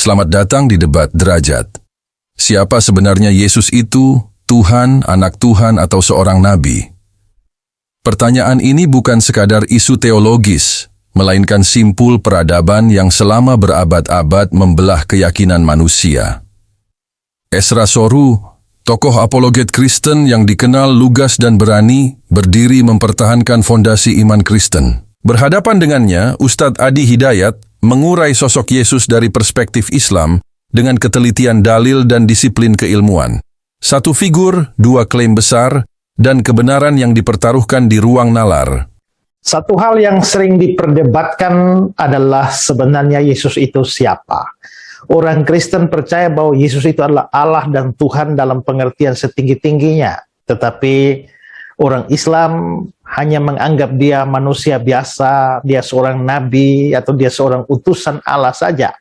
Selamat datang di Debat Derajat. Siapa sebenarnya Yesus itu? Tuhan, anak Tuhan, atau seorang nabi? Pertanyaan ini bukan sekadar isu teologis, melainkan simpul peradaban yang selama berabad-abad membelah keyakinan manusia. Ezra Soru, tokoh apologet Kristen yang dikenal lugas dan berani, berdiri mempertahankan fondasi iman Kristen. Berhadapan dengannya, Ustadz Adi Hidayat mengurai sosok Yesus dari perspektif Islam dengan ketelitian dalil dan disiplin keilmuan. Satu figur, dua klaim besar, dan kebenaran yang dipertaruhkan di ruang nalar. Satu hal yang sering diperdebatkan adalah sebenarnya Yesus itu siapa? Orang Kristen percaya bahwa Yesus itu adalah Allah dan Tuhan dalam pengertian setinggi-tingginya. Tetapi orang Islam hanya menganggap dia manusia biasa, dia seorang nabi, atau dia seorang utusan Allah saja.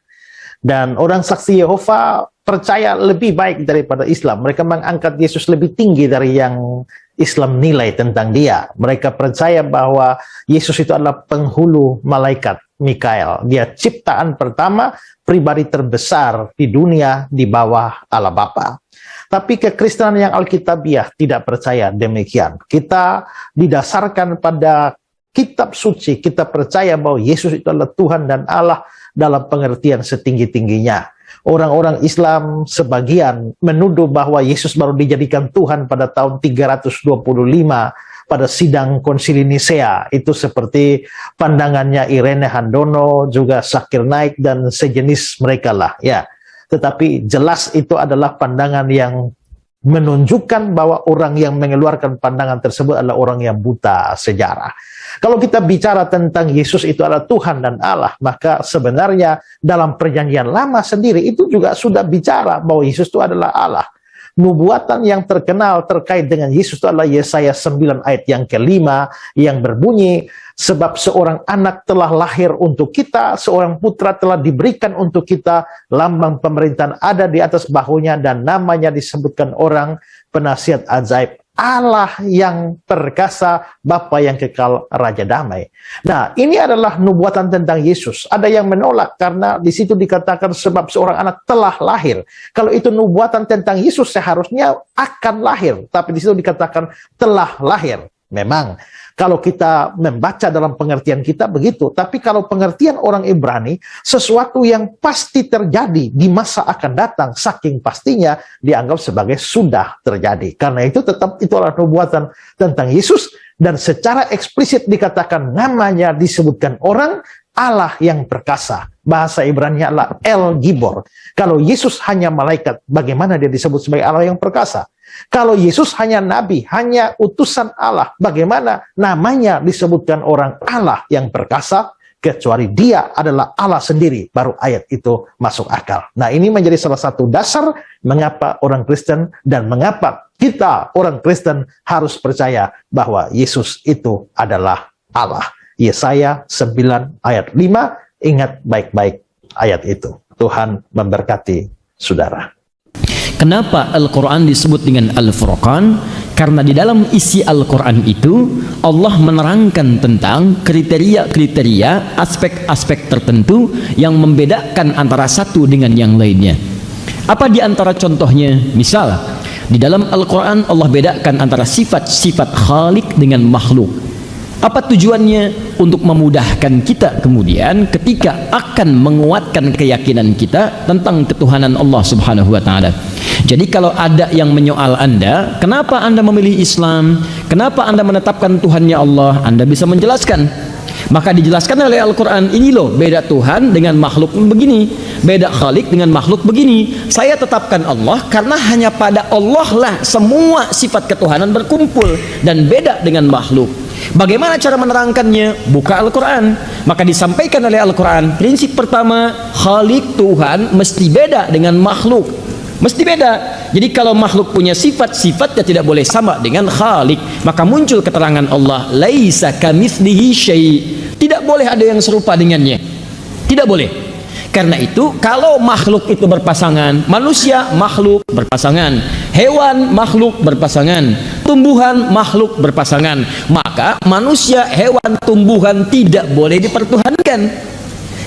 Dan orang saksi Yehova percaya lebih baik daripada Islam. Mereka mengangkat Yesus lebih tinggi dari yang Islam nilai tentang dia. Mereka percaya bahwa Yesus itu adalah penghulu malaikat Mikael. Dia ciptaan pertama, pribadi terbesar di dunia di bawah Allah Bapa. Tapi kekristenan yang Alkitabiah tidak percaya demikian. Kita didasarkan pada kitab suci, kita percaya bahwa Yesus itu adalah Tuhan dan Allah dalam pengertian setinggi-tingginya. Orang-orang Islam sebagian menuduh bahwa Yesus baru dijadikan Tuhan pada tahun 325 pada sidang konsili Nisea. Itu seperti pandangannya Irene Handono, juga Zakir Naik dan sejenis mereka lah ya. Tetapi jelas itu adalah pandangan yang menunjukkan bahwa orang yang mengeluarkan pandangan tersebut adalah orang yang buta sejarah. Kalau kita bicara tentang Yesus itu adalah Tuhan dan Allah, maka sebenarnya dalam perjanjian lama sendiri itu juga sudah bicara bahwa Yesus itu adalah Allah. Nubuatan yang terkenal terkait dengan Yesus itu adalah Yesaya 9 ayat yang kelima yang berbunyi, sebab seorang anak telah lahir untuk kita, seorang putra telah diberikan untuk kita, lambang pemerintahan ada di atas bahunya, dan namanya disebutkan orang penasihat ajaib, Allah yang perkasa, Bapa yang kekal, Raja damai. Nah, ini adalah nubuatan tentang Yesus. Ada yang menolak karena di situ dikatakan sebab seorang anak telah lahir. Kalau itu nubuatan tentang Yesus seharusnya akan lahir, tapi di situ dikatakan telah lahir. Memang kalau kita membaca dalam pengertian kita begitu, tapi kalau pengertian orang Ibrani, sesuatu yang pasti terjadi di masa akan datang, saking pastinya dianggap sebagai sudah terjadi. Karena itu tetap itu adalah nubuatan tentang Yesus, dan secara eksplisit dikatakan namanya disebutkan orang Allah yang perkasa. Bahasa Ibrani adalah El Gibor. Kalau Yesus hanya malaikat, bagaimana dia disebut sebagai Allah yang perkasa? Kalau Yesus hanya nabi, hanya utusan Allah, bagaimana namanya disebutkan orang Allah yang perkasa, kecuali dia adalah Allah sendiri, baru ayat itu masuk akal. Nah, ini menjadi salah satu dasar mengapa orang Kristen dan mengapa kita orang Kristen harus percaya bahwa Yesus itu adalah Allah. Yesaya 9 ayat 5, ingat baik-baik ayat itu. Tuhan memberkati saudara. Kenapa Al-Quran disebut dengan Al-Furqan? Karena di dalam isi Al-Quran itu Allah menerangkan tentang kriteria-kriteria, aspek-aspek tertentu yang membedakan antara satu dengan yang lainnya. Apa di antara contohnya? Misal, di dalam Al-Quran Allah bedakan antara sifat-sifat Khalik dengan makhluk. Apa tujuannya? Untuk memudahkan kita kemudian ketika akan menguatkan keyakinan kita tentang ketuhanan Allah Subhanahu wa taala. Jadi kalau ada yang menyoal Anda, kenapa Anda memilih Islam? Kenapa Anda menetapkan Tuhannya Allah? Anda bisa menjelaskan. Maka dijelaskan oleh Al-Quran, ini loh beda Tuhan dengan makhluk begini, beda Khalik dengan makhluk begini. Saya tetapkan Allah karena hanya pada Allah lah semua sifat ketuhanan berkumpul, dan beda dengan makhluk. Bagaimana cara menerangkannya? Buka Al-Quran. Maka disampaikan oleh Al-Quran, prinsip pertama, Khalik Tuhan mesti beda dengan makhluk. Mesti beda. Jadi kalau makhluk punya sifat-sifatnya tidak boleh sama dengan Khalik. Maka muncul keterangan Allah, laisa kamitslihi syai'. Tidak boleh ada yang serupa dengannya. Tidak boleh. Karena itu kalau makhluk itu berpasangan, manusia makhluk berpasangan, hewan makhluk berpasangan, tumbuhan makhluk berpasangan, maka manusia, hewan, tumbuhan tidak boleh dipertuhankan.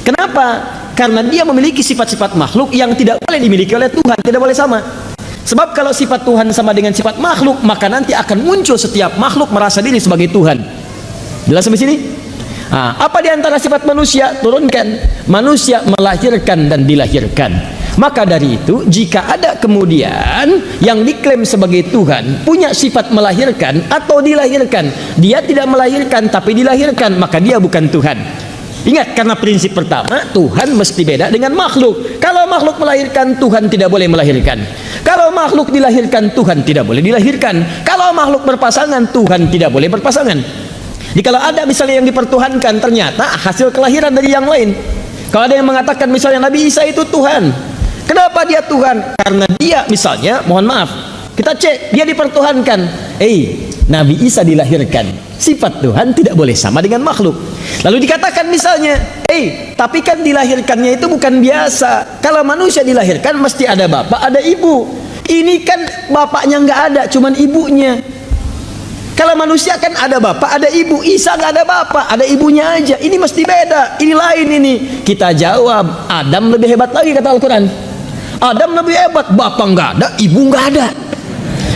Kenapa? Karena dia memiliki sifat-sifat makhluk yang tidak boleh dimiliki oleh Tuhan, tidak boleh sama. Sebab kalau sifat Tuhan sama dengan sifat makhluk, maka nanti akan muncul setiap makhluk merasa diri sebagai Tuhan. Jelas sampai sini? Apa di antara sifat manusia? Turunkan. Manusia melahirkan dan dilahirkan. Maka dari itu, jika ada kemudian yang diklaim sebagai Tuhan punya sifat melahirkan atau dilahirkan, dia tidak melahirkan tapi dilahirkan, maka dia bukan Tuhan. Ingat, karena prinsip pertama, Tuhan mesti beda dengan makhluk. Kalau makhluk melahirkan, Tuhan tidak boleh melahirkan. Kalau makhluk dilahirkan, Tuhan tidak boleh dilahirkan. Kalau makhluk berpasangan, Tuhan tidak boleh berpasangan. Jadi kalau ada misalnya yang dipertuhankan, ternyata hasil kelahiran dari yang lain. Kalau ada yang mengatakan misalnya Nabi Isa itu Tuhan, kenapa dia Tuhan? Karena dia misalnya, mohon maaf, kita cek, dia dipertuhankan. Nabi Isa dilahirkan, sifat Tuhan tidak boleh sama dengan makhluk. Lalu dikatakan misalnya, tapi kan dilahirkannya itu bukan biasa. Kalau manusia dilahirkan mesti ada bapak, ada ibu. Ini kan bapaknya nggak ada, cuman ibunya. Kalau manusia kan ada bapak, ada ibu. Isa nggak ada bapak, ada ibunya aja. Ini mesti beda, ini lain ini. Kita jawab, Adam lebih hebat lagi kata Al-Quran. Adam lebih hebat, bapak nggak ada, ibu nggak ada.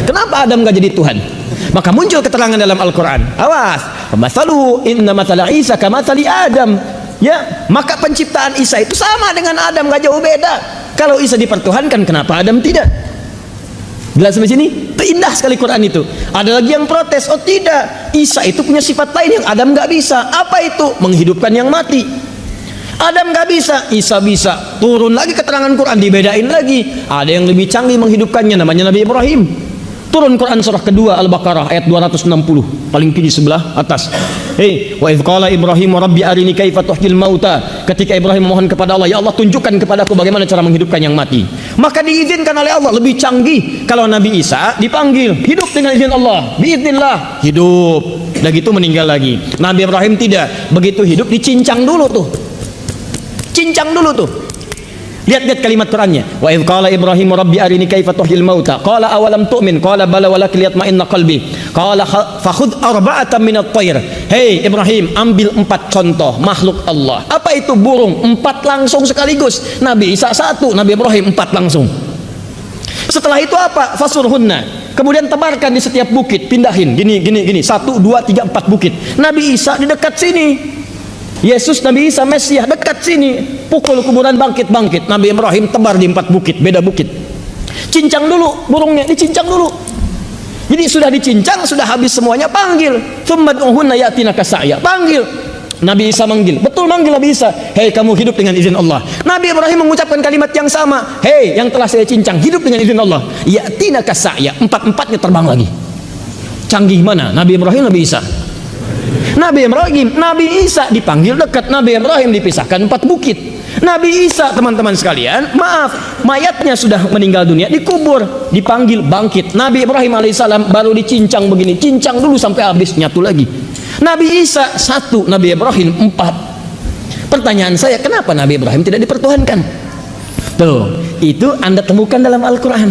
Kenapa Adam nggak jadi Tuhan? Maka muncul keterangan dalam Al-Quran. Awas, masalu inna matala Isa kamatsali Adam. Ya, maka penciptaan Isa itu sama dengan Adam, nggak jauh beda. Kalau Isa dipertuhankan, kenapa Adam tidak? Jelas sampai sini? Indah sekali Quran itu. Ada lagi yang protes, oh tidak, Isa itu punya sifat lain yang Adam nggak bisa. Apa itu? Menghidupkan yang mati. Adam nggak bisa, Isa bisa. Turun lagi keterangan Quran, dibedain lagi. Ada yang lebih canggih menghidupkannya, namanya Nabi Ibrahim. Turun Quran surah kedua Al-Baqarah ayat 260, paling kiri sebelah atas. Wa idz qala Ibrahim rabbi arini kaifa tuhyil mauta. Ketika Ibrahim mohon kepada Allah, ya Allah tunjukkan kepadaku bagaimana cara menghidupkan yang mati. Maka diizinkan oleh Allah, lebih canggih. Kalau Nabi Isa dipanggil, hidup dengan izin Allah, biiznillah, hidup. Udah gitu meninggal lagi. Nabi Ibrahim tidak, begitu hidup dicincang dulu tuh. Cincang dulu tuh. Lihat kalimat Qurannya. Wa idz qala Ibrahim rabbi arini kaifa tuhyil mauta. Qala awalam tu'min? Qala bala walakin liyatma'inna qalbi. Qala fakhudh arba'atan minat thair. Hei Ibrahim, ambil 4 contoh makhluk Allah. Apa itu burung? 4 langsung sekaligus. Nabi Isa 1, Nabi Ibrahim 4 langsung. Setelah itu apa? Fasurhunna. Kemudian tebarkan di setiap bukit, pindahin. Gini. 1, 2, 3, 4 bukit. Nabi Isa di dekat sini. Yesus, Nabi Isa, Mesias dekat sini. Pukul kuburan, bangkit. Nabi Ibrahim tebar di 4 bukit, beda bukit. Cincang dulu burungnya, dicincang dulu. Jadi sudah dicincang, sudah habis semuanya, panggil. Tsummad'uhunna ya'tinaka sa'ya. Panggil. Nabi Isa manggil. Betul manggil Nabi Isa. Hei kamu hidup dengan izin Allah. Nabi Ibrahim mengucapkan kalimat yang sama. Hei yang telah saya cincang, hidup dengan izin Allah. Ya'tinaka sa'ya. 4-4-nya terbang lagi. Canggih mana? Nabi Ibrahim, Nabi Isa? Nabi Ibrahim, Nabi Isa dipanggil dekat, Nabi Ibrahim dipisahkan 4 bukit. Nabi Isa, teman-teman sekalian, maaf, mayatnya sudah meninggal dunia, dikubur, dipanggil bangkit. Nabi Ibrahim alaihissalam baru dicincang begini, cincang dulu sampai habis, nyatu lagi. Nabi Isa 1, Nabi Ibrahim 4. Pertanyaan saya, kenapa Nabi Ibrahim tidak dipertuhankan? Tuh, itu Anda temukan dalam Al-Quran.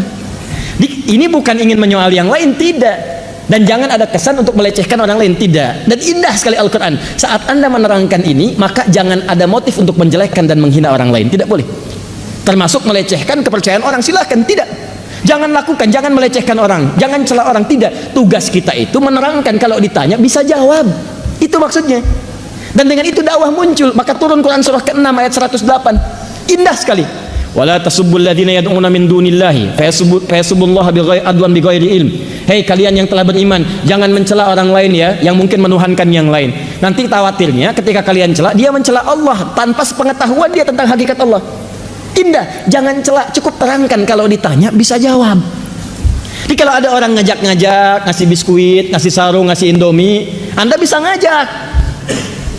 Ini bukan ingin menyoal yang lain, tidak. Dan jangan ada kesan untuk melecehkan orang lain, tidak. Dan indah sekali Al-Quran. Saat Anda menerangkan ini, maka jangan ada motif untuk menjelekkan dan menghina orang lain, tidak boleh. Termasuk melecehkan kepercayaan orang, silahkan, tidak. Jangan lakukan, jangan melecehkan orang, jangan celah orang, tidak. Tugas kita itu menerangkan, kalau ditanya bisa jawab. Itu maksudnya. Dan dengan itu dakwah muncul. Maka turun Quran surah ke-6 ayat 108. Indah sekali. Wala tasubbul ladzina yad'una min dunillahi fayasubbullaha bighairi ilm. Hei kalian yang telah beriman, jangan mencela orang lain ya, yang mungkin menuhankan yang lain. Nanti khawatirnya ketika kalian cela, dia mencela Allah tanpa sepengetahuan dia tentang hakikat Allah. Indah, jangan cela, cukup terangkan, kalau ditanya bisa jawab. Jadi kalau ada orang ngajak-ngajak, ngasih biskuit, ngasih sarung, ngasih Indomie, Anda bisa ngajak.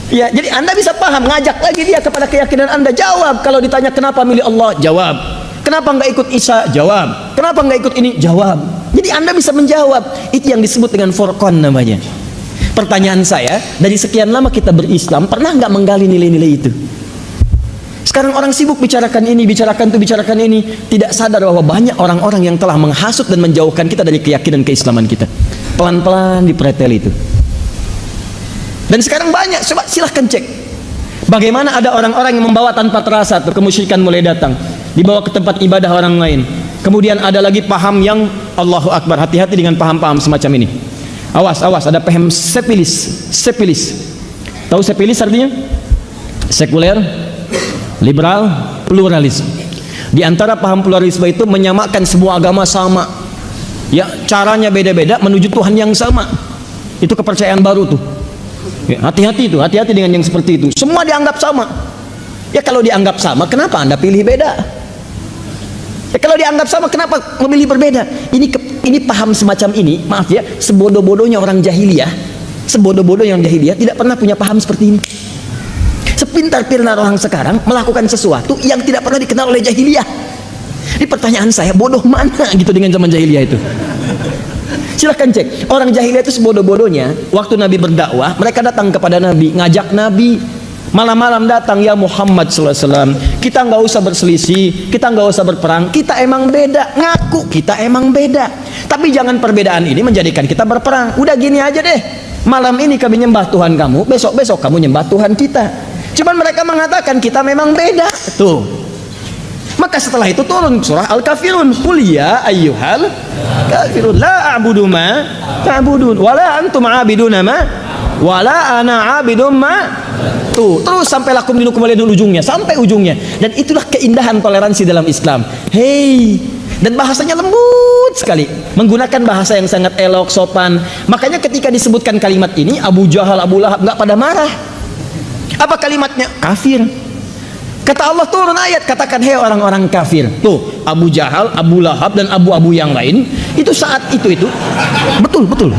Ya, jadi Anda bisa paham, ngajak lagi dia kepada keyakinan Anda, jawab. Kalau ditanya kenapa milih Allah, jawab. Kenapa nggak ikut Isa, jawab. Kenapa nggak ikut ini, jawab. Jadi Anda bisa menjawab. Itu yang disebut dengan furqan namanya. Pertanyaan saya, dari sekian lama kita berislam, pernah nggak menggali nilai-nilai itu? Sekarang orang sibuk bicarakan ini, bicarakan itu, bicarakan ini, tidak sadar bahwa banyak orang-orang yang telah menghasut dan menjauhkan kita dari keyakinan keislaman kita. Pelan-pelan dipretel itu. Dan sekarang banyak, coba silahkan cek. Bagaimana ada orang-orang yang membawa tanpa terasa tuh kemusyrikan mulai datang, dibawa ke tempat ibadah orang lain. Kemudian ada lagi paham yang Allahu Akbar, hati-hati dengan paham-paham semacam ini. Awas, ada paham sepilis. Tahu sepilis artinya? Sekuler, liberal, pluralisme. Di antara paham pluralisme itu menyamakan semua agama sama. Ya, caranya beda-beda menuju Tuhan yang sama. Itu kepercayaan baru tuh. Ya, hati-hati dengan yang seperti itu. Semua dianggap sama. Ya kalau dianggap sama, kenapa Anda pilih beda? Ya kalau dianggap sama, kenapa memilih berbeda? Ini paham semacam ini, maaf ya, sebodoh-bodohnya orang jahiliyah, tidak pernah punya paham seperti ini. Sepintar-pintar orang sekarang melakukan sesuatu yang tidak pernah dikenal oleh jahiliyah. Ini pertanyaan saya, bodoh mana gitu dengan zaman jahiliyah itu? Silahkan cek, orang jahiliyah itu sebodoh-bodohnya. Waktu Nabi berdakwah, mereka datang kepada Nabi, ngajak Nabi, malam-malam datang, ya Muhammad SAW, kita nggak usah berselisih, kita nggak usah berperang, kita emang beda, ngaku kita emang beda, tapi jangan perbedaan ini menjadikan kita berperang. Udah gini aja deh, malam ini kami nyembah Tuhan kamu, besok kamu nyembah Tuhan kita. Cuman mereka mengatakan kita memang beda tuh. Maka setelah itu turun surah Al-Kafirun, qul ya ayyuhal kafirun la a'budu ma ta'budun wala antum 'abiduna ma wala ana 'abidum ma. Tuh, terus sampai lakum dinukum waliyadin ujungnya, sampai ujungnya. Dan itulah keindahan toleransi dalam Islam. Hei, dan bahasanya lembut sekali, menggunakan bahasa yang sangat elok, sopan. Makanya ketika disebutkan kalimat ini, Abu Jahal, Abu Lahab nggak pada marah. Apa kalimatnya? Kafir. Kata Allah turun ayat, katakan hei orang-orang kafir. Tuh, Abu Jahal, Abu Lahab dan abu-abu yang lain itu saat itu betul.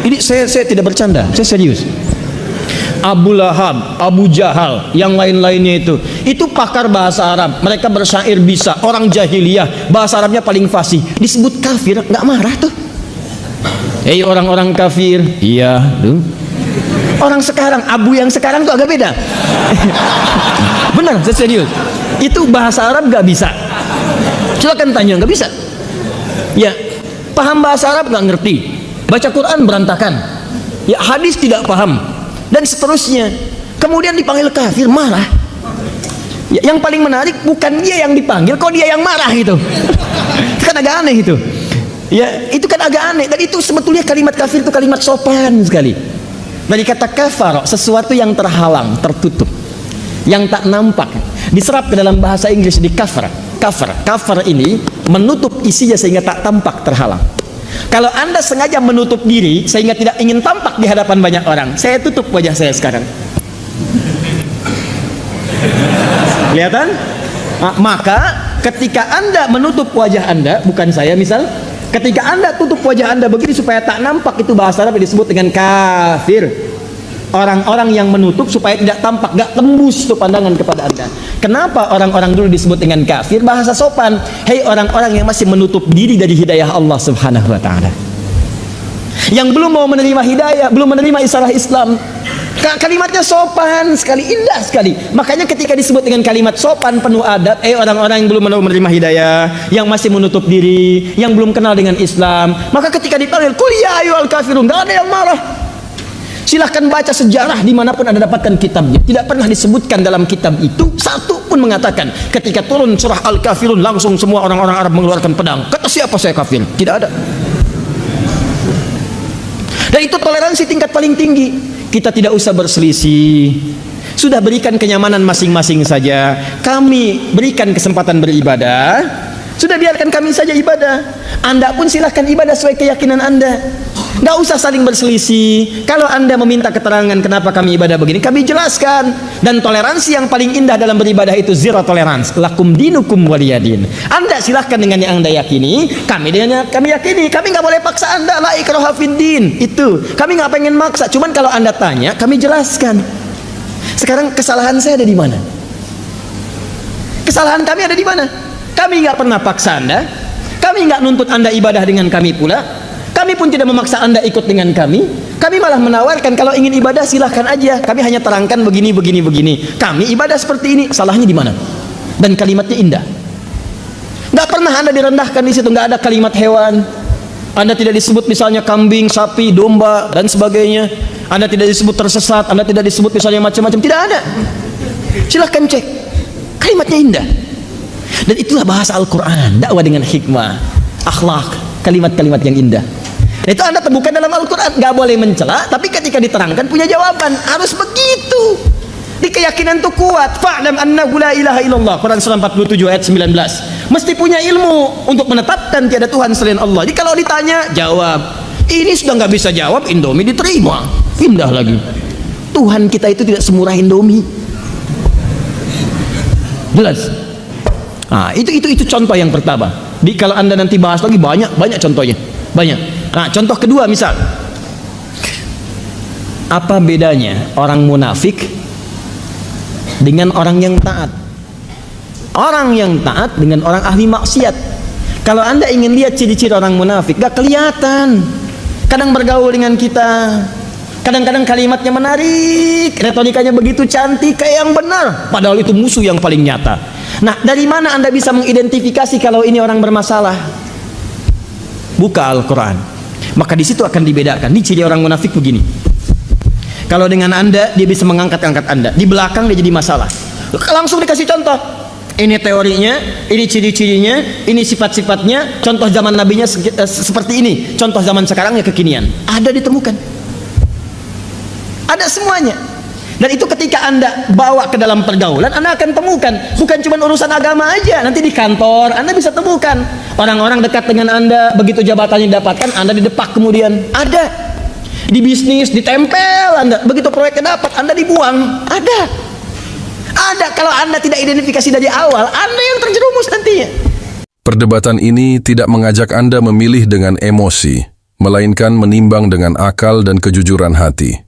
Ini saya tidak bercanda, saya serius. Abu Lahab, Abu Jahal, yang lain-lainnya itu pakar bahasa Arab. Mereka bersyair bisa, orang jahiliyah, bahasa Arabnya paling fasih. Disebut kafir, nggak marah tuh. Hei orang-orang kafir, iya tuh. Orang sekarang, Abu yang sekarang tuh agak beda. Benar, saya serius. Itu bahasa Arab nggak bisa. Silakan tanya, nggak bisa. Ya, paham bahasa Arab nggak ngerti, baca Quran berantakan. Ya, hadis tidak paham. Dan seterusnya. Kemudian dipanggil kafir, marah. Ya, yang paling menarik bukan dia yang dipanggil, kok dia yang marah gitu. Itu kan agak aneh itu. Ya, itu kan agak aneh. Dan itu sebetulnya kalimat kafir itu kalimat sopan sekali. Dari kata kafar, sesuatu yang terhalang, tertutup, yang tak nampak, diserap ke dalam bahasa Inggris di cover. Cover ini menutup isinya sehingga tak tampak, terhalang. Kalau Anda sengaja menutup diri sehingga tidak ingin tampak di hadapan banyak orang, saya tutup wajah saya sekarang. Kelihatan? Maka ketika Anda menutup wajah Anda, bukan saya misal, ketika Anda tutup wajah Anda begini supaya tak nampak, itu bahasa Arab disebut dengan kafir. Orang-orang yang menutup supaya tidak tampak, gak tembus tuh pandangan kepada Anda. Kenapa orang-orang dulu disebut dengan kafir? Bahasa sopan. Hei orang-orang yang masih menutup diri dari hidayah Allah Subhanahu wa ta'ala, yang belum mau menerima hidayah, belum menerima isalah Islam. Kalimatnya sopan sekali, indah sekali. Makanya ketika disebut dengan kalimat sopan penuh adab, orang-orang yang belum mau menerima hidayah, yang masih menutup diri, yang belum kenal dengan Islam, maka ketika dipanggil qul ya ayyuhal kafirun, gak ada yang marah. Silahkan baca sejarah dimanapun Anda dapatkan kitabnya, tidak pernah disebutkan dalam kitab itu satu pun mengatakan ketika turun surah Al-Kafirun langsung semua orang-orang Arab mengeluarkan pedang. Kata siapa saya kafir? Tidak ada. Dan itu toleransi tingkat paling tinggi. Kita tidak usah berselisih. Sudah berikan kenyamanan masing-masing saja. Kami berikan kesempatan beribadah. Sudah biarkan kami saja ibadah. Anda pun silahkan ibadah sesuai keyakinan Anda. Nggak usah saling berselisih. Kalau Anda meminta keterangan kenapa kami ibadah begini, kami jelaskan. Dan toleransi yang paling indah dalam beribadah itu zero tolerance. Lakum dinukum waliyadin. Anda silahkan dengan yang Anda yakini, kami dengan yang kami yakini. Kami nggak boleh paksa Anda. La ikraha fid din. Itu. Kami nggak pengen maksa. Cuman kalau Anda tanya, kami jelaskan. Sekarang kesalahan saya ada di mana? Kesalahan kami ada di mana? Kami nggak pernah paksa Anda. Kami nggak nuntut Anda ibadah dengan kami pula. Kami pun tidak memaksa Anda ikut dengan kami. Kami malah menawarkan kalau ingin ibadah silahkan aja. Kami hanya terangkan begini. Kami ibadah seperti ini. Salahnya di mana? Dan kalimatnya indah. Nggak pernah Anda direndahkan di situ. Nggak ada kalimat hewan. Anda tidak disebut misalnya kambing, sapi, domba dan sebagainya. Anda tidak disebut tersesat. Anda tidak disebut misalnya macam-macam. Tidak ada. Silahkan cek, kalimatnya indah. Dan itulah bahasa Al-Quran, dakwah dengan hikmah, akhlak, kalimat-kalimat yang indah. Itu Anda temukan dalam Al-Quran. Gak boleh mencela, tapi ketika diterangkan punya jawaban. Harus begitu. Di keyakinan itu kuat. Fa'lam annahu la ilaha illallah. Quran surah 47 ayat 19. Mesti punya ilmu untuk menetapkan tiada Tuhan selain Allah. Jadi kalau ditanya, jawab. Ini sudah nggak bisa jawab, Indomie diterima. Pindah lagi. Tuhan kita itu tidak semurah Indomie. Jelas. Nah, itu contoh yang pertama. Kalau Anda nanti bahas lagi banyak contohnya. Banyak. Nah, contoh kedua misal. Apa bedanya orang munafik dengan orang yang taat? Orang yang taat dengan orang ahli maksiat. Kalau Anda ingin lihat ciri-ciri orang munafik, gak kelihatan. Kadang bergaul dengan kita, kadang-kadang kalimatnya menarik, retorikanya begitu cantik kayak yang benar, padahal itu musuh yang paling nyata. Nah, dari mana Anda bisa mengidentifikasi kalau ini orang bermasalah? Buka Al-Quran, maka di situ akan dibedakan. Ini ciri orang munafik begini. Kalau dengan Anda, dia bisa mengangkat-angkat Anda. Di belakang dia jadi masalah. Langsung dikasih contoh. Ini teorinya, ini ciri-cirinya, ini sifat-sifatnya. Contoh zaman nabinya seperti ini. Contoh zaman sekarangnya kekinian. Ada ditemukan. Ada semuanya. Dan itu ketika Anda bawa ke dalam pergaulan, Anda akan temukan. Bukan cuma urusan agama aja. Nanti di kantor, Anda bisa temukan. Orang-orang dekat dengan Anda, begitu jabatannya didapatkan, Anda didepak kemudian. Ada. Di bisnis, ditempel Anda. Begitu proyeknya dapat, Anda dibuang. Ada. Kalau Anda tidak identifikasi dari awal, Anda yang terjerumus nantinya. Perdebatan ini tidak mengajak Anda memilih dengan emosi, melainkan menimbang dengan akal dan kejujuran hati.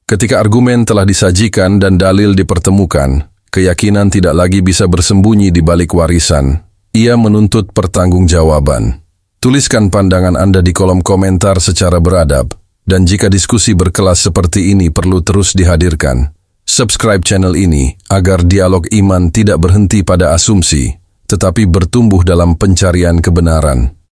Ketika argumen telah disajikan dan dalil dipertemukan, keyakinan tidak lagi bisa bersembunyi di balik warisan. Ia menuntut pertanggungjawaban. Tuliskan pandangan Anda di kolom komentar secara beradab, dan jika diskusi berkelas seperti ini perlu terus dihadirkan, subscribe channel ini agar dialog iman tidak berhenti pada asumsi, tetapi bertumbuh dalam pencarian kebenaran.